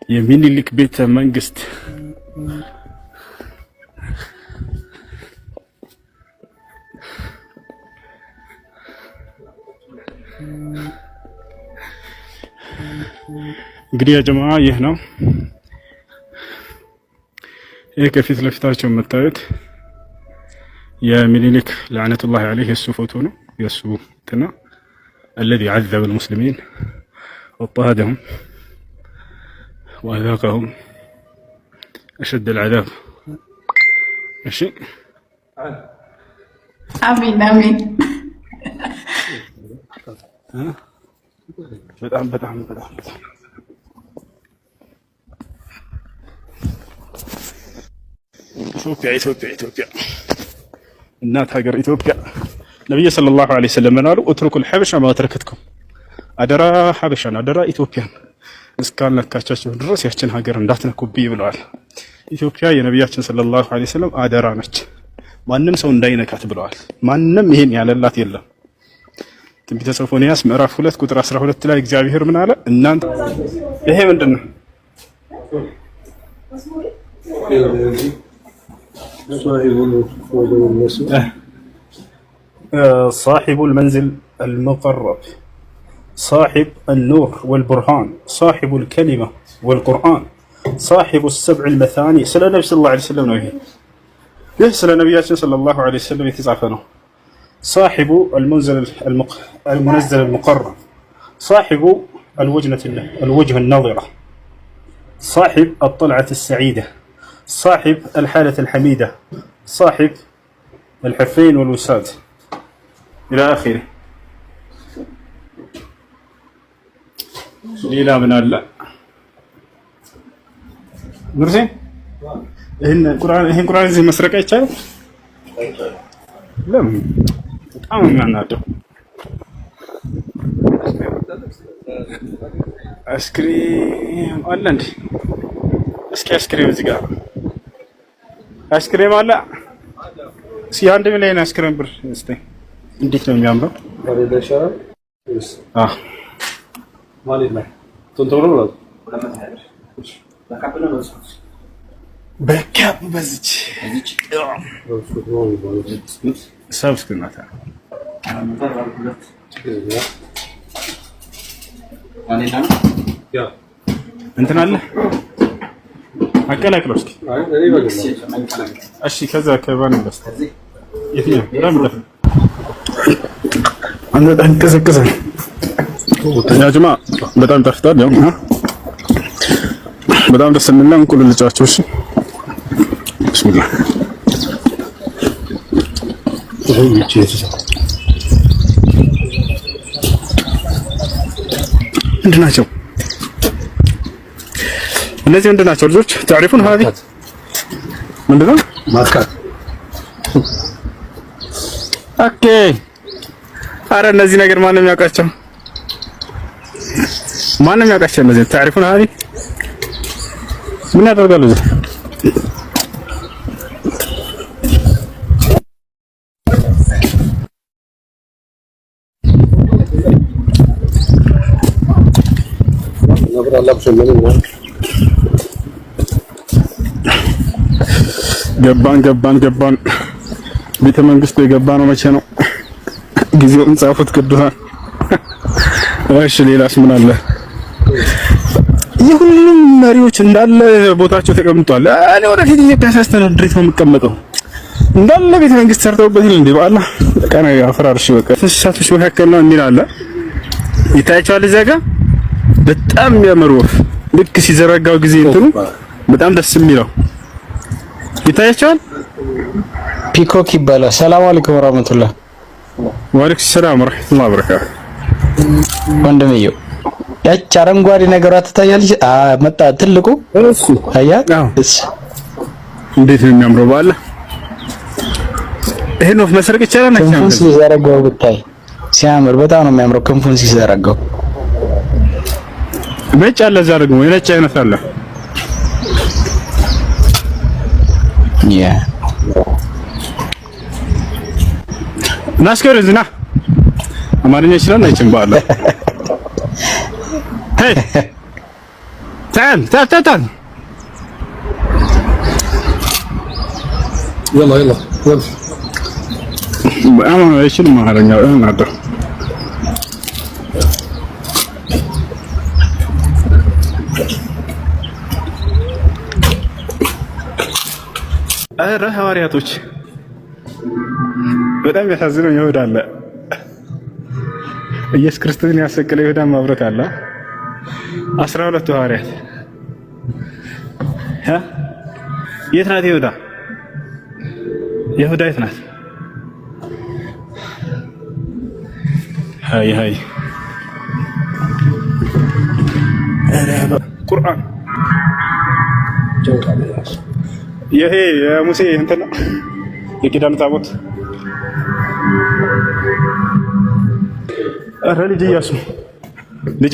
የሚኒሊክ ቤተ መንግስት እንግዲህ ያ ጀማዓ ይህ ነው። ይህ ከፊት ለፊታቸው የምታዩት የሚኒሊክ ለعنቱላህ ዐለይህ የሱ ፎቶ ነው። የሱ እንትና الذي عذب المسلمين واضطهدهم وأذاقهم أشد العذاب. ماشي آمين آمين. በጣም ኢትዮጵያ እናት ሀገር ኢትዮጵያ ነብዩ ሰለላሁ ዐለይሂ ወሰለም አሉ اتركوا الحبشه ما تركتكم አደራ ሀበሻን አደራ ኢትዮጵያን እስካልነካቻችሁ ድረስ ያችን ሀገር እንዳትነኩብኝ ብለዋል። ኢትዮጵያ የነብያችን ሰለላሁ ዐለይሂ ወሰለም አደራ ነች፣ ማንም ሰው እንዳይነካት ብለዋል። ማንም ይሄን ያለላት የለም። ትንቢተ ሶፎንያስ ምዕራፍ 2 ቁጥር 12 ላይ እግዚአብሔር ምን አለ? እናንተ ይሄ ምንድነው? صاحب المنزل المقرب صاحب النور والبرهان صاحب الكلمة والقرآن صاحب السبع المثاني سلا النبي صلى الله عليه وسلم ነው ይሄ ስለ ነብያችን صلى الله عليه وسلم የተጻፈ ነው። صاحب المنزل المقرب صاحب الوجه النظرة صاحب الطلعة السعيدة صاحب الحالة الحميدة صاحب الحفين والوساد إلى آخره. ሌላ ምን አለ? ምርሴ ይሄን ቁርአን እዚህ መስረቅ አይቻልም? ለምን? በጣም የሚያናደው አይስክሪም አለ እንዴ? እስኪ አይስክሪም እዚህ ጋር አይስክሪም አለ። እስኪ 1 ሚሊዮን አይስክሪም ብር እስቲ እንዴት ነው የሚያምረው? ማለት ነው ቶንቶሮ ነው በካፕ በዚች ሰብስክናታ እንትን አለ አቀላቅለው እስኪ እሺ። ከዛ ከባን በስተ የትኛው ረምደፍ አንተ ተንቀሰቀሰ ወተኛ ጅማ በጣም ጠፍቷል። ያው በጣም ደስ የሚል ነው። እንቁል ልጫቸው እሺ። ቢስሚላህ ምንድን ናቸው እነዚህ? ምንድን ናቸው ልጆች? تعرفون هذه ምንድን ነው? ማስካት ኦኬ። አረ እነዚህ ነገር ማንም ያውቃቸው? ማንም ያውቃቸው እነዚህ? تعرفون هذه ምን ያደርጋሉ? ገባን ቤተ መንግስቱ የገባ ነው። መቼ ነው ጊዜውን ጻፉት ቅዱሳን። እሺ ሌላስ ምን አለ? የሁሉም መሪዎች እንዳለ ቦታቸው ተቀምጧል። እኔ ወደፊት ኢትዮጵያ ሳስተዳድር ነው የምቀመጠው። እንዳለ ቤተ መንግስት ሰርተውበት ነው እንዴ? በአላህ ቀና ያፈራርሽ በቃ ፍሳቶች መካከል ነው እንዴ አለ። ይታያቸዋል እዛ ጋር በጣም የሚያምር ወፍ ልክ ሲዘረጋው ጊዜ እንትኑ በጣም ደስ የሚለው ይታያቸዋል። ፒኮክ ይባላል። ሰላም አለይኩም ወራህመቱላህ። ወአለይኩም ሰላም ወራህመቱላህ ወበረካቱ። ወንድምየው ያች አረንጓዴ ነገሯ ትታያለች። መጣ ትልቁ እሱ አያት። እሺ እንዴት ነው የሚያምረው! ባላ ይሄን ወፍ መስረቅ ይቻላል። ክንፉን ሲዘረጋው ብታይ ሲያምር በጣም ነው የሚያምረው። ክንፉን ሲዘረጋው ነጭ አለ፣ እዛ ደግሞ የነጭ አይነት አለ። ናስከር ዝና አማርኛ ይችላል አይችልም? ባላ ሄይ تعال تعال تعال تعال يلا يلا يلا انا ايش المهرجان انا نادر ኧረ ሐዋርያቶች በጣም ያሳዝነው ይሁዳ አለ ኢየሱስ ክርስቶስን ያሰቀለ ይሁዳ ማብረት አለ 12 ሐዋርያት የት ናት ይሁዳ? ይሁዳ የት ናት? هاي ቁርአን ይሄ የሙሴ እንትን ነው የኪዳኑ ታቦት። ኧረ ልጅ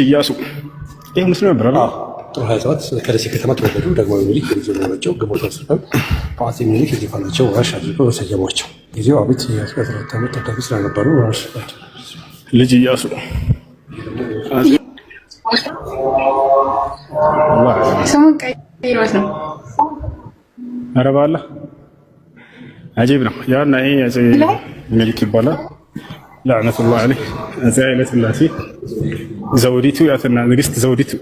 ኢያሱ ይሄ ሙስሊም ነበር አይደል? ጥሩ 27 ከደሴ ከተማ ተወለዱ። ደግሞ ሚኒሊክ የጀመራቸው ግንቦት 10 ጳጳስ ሚኒሊክ የፋናቸው ዋሽ አድርገው ሰየሟቸው። ጊዜው አቤት የ14 ዓመት ተዳጊ ስለነበሩ ዋሽ ልጅ ኢያሱ ስሙን ቀይሮት ነው። ኧረ በአላህ አጂብ ነው። ያና ይሄ አፄ ሚኒሊክ ይባላል። ለዕነቱላህ ዐለይህ አፄ ኃይለ ሥላሴ ዘውዲቱ ያትና ንግስት ዘውዲቱ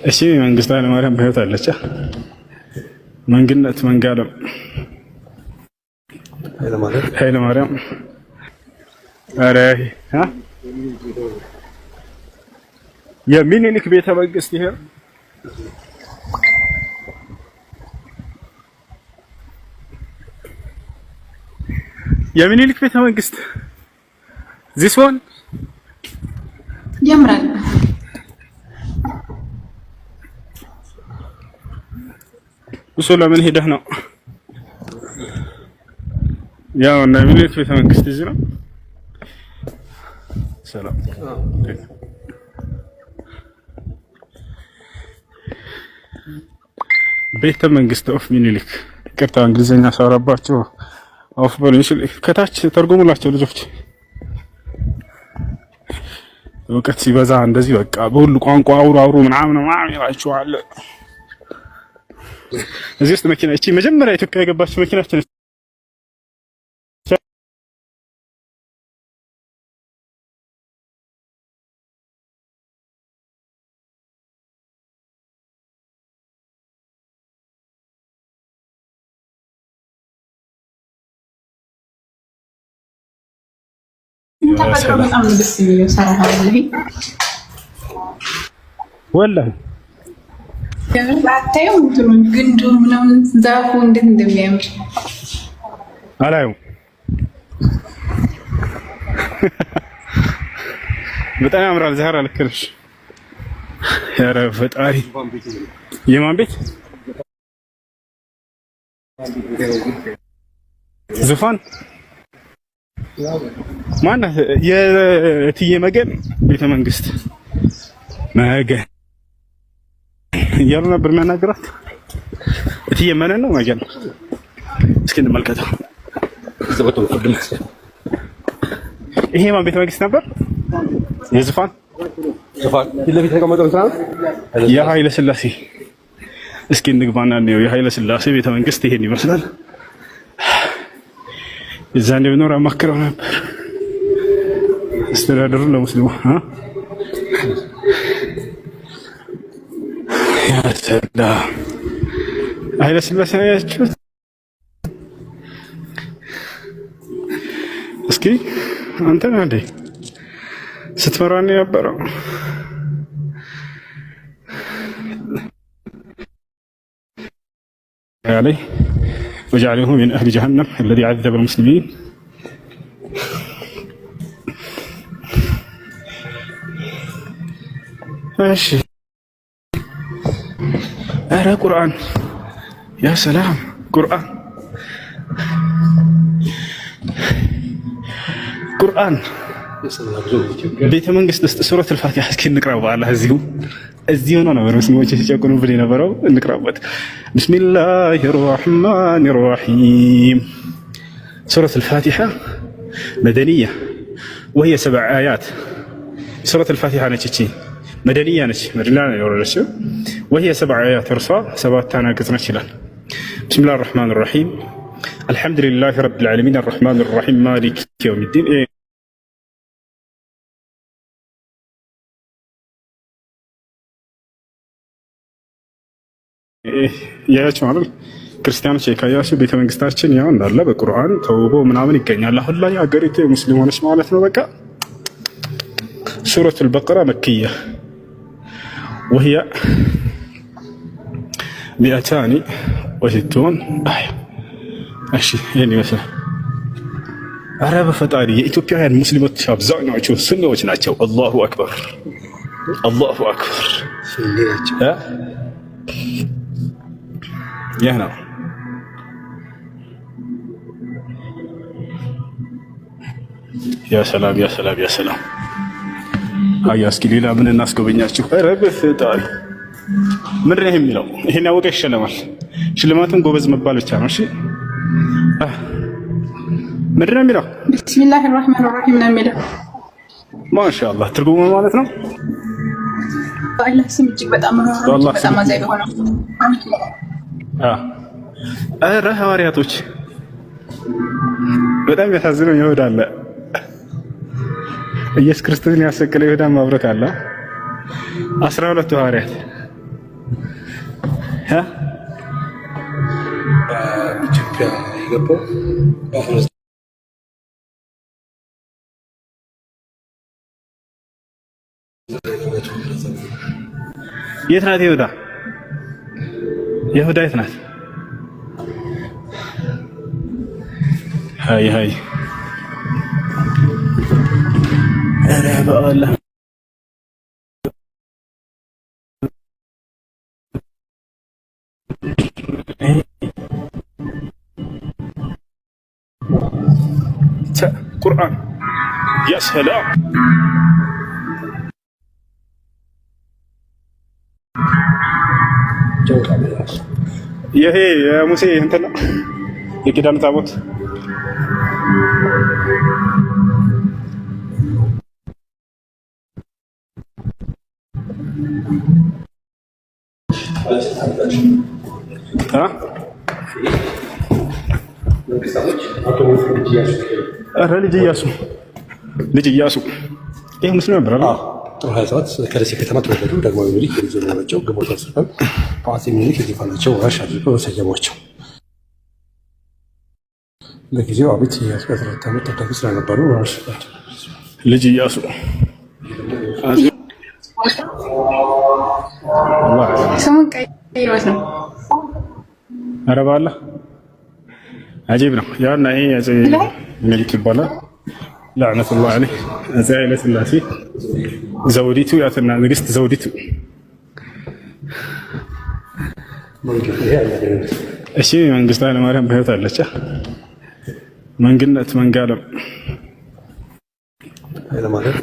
እሺ መንግስቱ ኃይለማርያም በህይወት አለች። መንግነት መንጋለም ኃይለማርያም ኧረ የሚኒሊክ ቤተ መንግስት ይሄ የሚኒሊክ ቤተ መንግስት this one ያምራል። እሱ ለምን ሄደህ ነው? ያው እና የሚኒሊክ ቤተ መንግስት እዚህ ነው። ሰላም ቤተ መንግስት ኦፍ ሚኒሊክ። ይቅርታ እንግሊዘኛ ሳወራባቸው አውፍ በሉኝ። ከታች ተርጉሙላቸው ልጆች። እውቀት ሲበዛ እንደዚህ በቃ በሁሉ ቋንቋ አውሩ ምናምን ይላችኋል። እዚህ ውስጥ መኪና እቺ መጀመሪያ ኢትዮጵያ የገባችው መኪናችን በጣም ደስ የሚለው ሰራሃ ላይ ወላሂ አታየው እንትኑን ግንዱ ምናምን ዛፉ እንዴት እንደሚያምር አላየው። በጣም ያምራል። ዛህራ ልክ ነሽ። ኧረ ፈጣሪ የማን ቤት ዙፋን ማናት? የእትዬ መገን ቤተ መንግስት መገን እያሉ ነበር የሚያናግራት። እትዬ መነን ነው መገን? እስኪ እንመልከተው። ይሄ ማን ቤተ መንግስት ነበር? የዙፋን የኃይለ ሥላሴ። እስኪ እንግባና እንየው። የኃይለ ሥላሴ ቤተ መንግስት ይሄን ይመስላል። እዛኔ ብኖር አማክረው ነበር አስተዳደሩን ለሙስሊሙ። ያ ሰላም ኃይለ ሥላሴ ያያችሁት? እስኪ አንተ ነህ እንዴ ስትመራን የነበረው? عليه وجعله من أهل جهنم الذي عذب المسلمين. ماشي. أرى قرآن يا سلام قرآن ቤተ መንግስት ውስጥ ሱረት አልፋቲሃ እስኪ እንቅራው። በአላህ እዚሁ ነው ሙስሊሞች ሲጨቁኑብን የነበረው። እንቅራበት። ቢስሚላሂ ራህማኒ ራሂም ሱረት አልፋቲሃ መደንያ وهي 7 آيات ሱረት አልፋቲሓ ነች። እቺ መደንያ ነች፣ መዲና ነው የወረደችው። وهي 7 آيات እርሷ 7 አናቅጽ ነች ይላል። ቢስሚላሂር ረህማኒር ረሂም አልሐምዱሊላሂ ረቢል ዓለሚን አርረህማኒር ረሂም ማሊክ የውሚዲን። ያያችሁ ማለት ክርስቲያኖች የካያችሁ ቤተ መንግስታችን ያው እንዳለ በቁርአን ተውቦ ምናምን ይገኛል። አሁን ላይ ሀገሪቱ የሙስሊም ሆነች ማለት ነው። በቃ ሱረቱል በቀራ መክያ وهي 260 آية። እሺ ይሄን ይመስላል። ኧረ በፈጣሪ የኢትዮጵያውያን ሙስሊሞች አብዛኛዎቹ ሱኒዎች ናቸው። አላሁ አክበር አላሁ አክበር። ይህ ነው ያ ሰላም ያ ሰላም ያ ሰላም። አያ እስኪ ሌላ ምን እናስጎበኛችሁ? ኧረ በፈጣሪ ምንድን ነው የሚለው? ይሄን ያወቀ ይሸለማል። ሽልማቱን ጎበዝ መባል ብቻ ነው። እሺ ምንድን ነው የሚለው? ቢስሚላሂር ረህማኒር ረሂም ነው የሚለው። ማሻአላህ ትርጉሙ ማለት ነው በአላህ ስም እጅግ በጣም አዛኝ የሆነው። ኧረ ሐዋርያቶች በጣም ያሳዝነው ይሁዳ አለ። ኢየሱስ ክርስቶስን ያሰቀለ ይሁዳ ማብረክ አለ። 12 ሐዋርያት ኢትዮጵያ የገባው የት ናት ይሁዳ? ይሁዳ የት ናት? ሃይ ሃይ ኧረ በአላህ ቁርአን ያ ሰላም። ይሄ የሙሴ እንትን ነው የኪዳን ታቦት። ልጅ ኢያሱ ይህ ሙስሊም ነበር። ጥር 27 ከደሴ ከተማ ተወለዱ። ዳግማዊ ምኒልክ የልጅ ዘመናቸው ግንቦት 10 ቀን በአፄ ምኒልክ የዙፋናቸው ወራሽ አድርገው ሰየሟቸው። ለጊዜው አቤት የ14 ዓመት ታዳጊ ስለነበሩ ወራሽ ልጅ ኢያሱ ስሙን ቀይሮት ነው። ኧረ በአላህ አጂብ ነው። ያና ይሄ አፄ ምኒልክ ይባላል። ለዕነቱላህ ዐለይህ አፄ ኃይለ ሥላሴ ዘውዲቱ ያትና ንግስት ዘውዲቱ። እሺ መንግስቱ ኃይለማርያም በህይወት አለች። መንግነት መንጋለም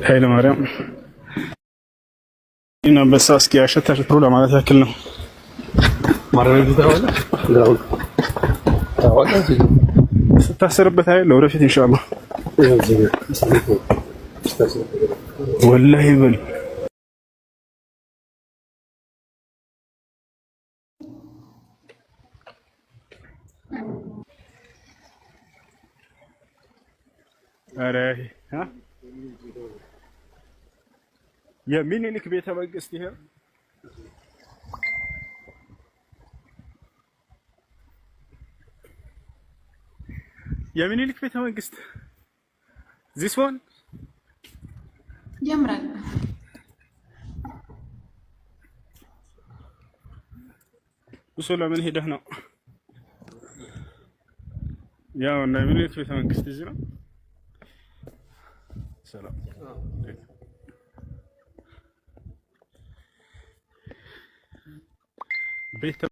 ኃይለማርያም እና በሳ እስኪ አሸታሽሩ ለማለት ያክል ነው። ስታሰርበት አይደል ወደፊት ኢንሻአላህ ወላሂ በል ኧረ የሚኒሊክ ቤተ መንግስት ይሄ የሚኒሊክ ቤተ መንግስት this one ያምራል። እሱ ለምን ሄደህ ነው? ያው እና የሚኒሊክ ቤተ መንግስት እዚህ ነው። ሰላም ቤተ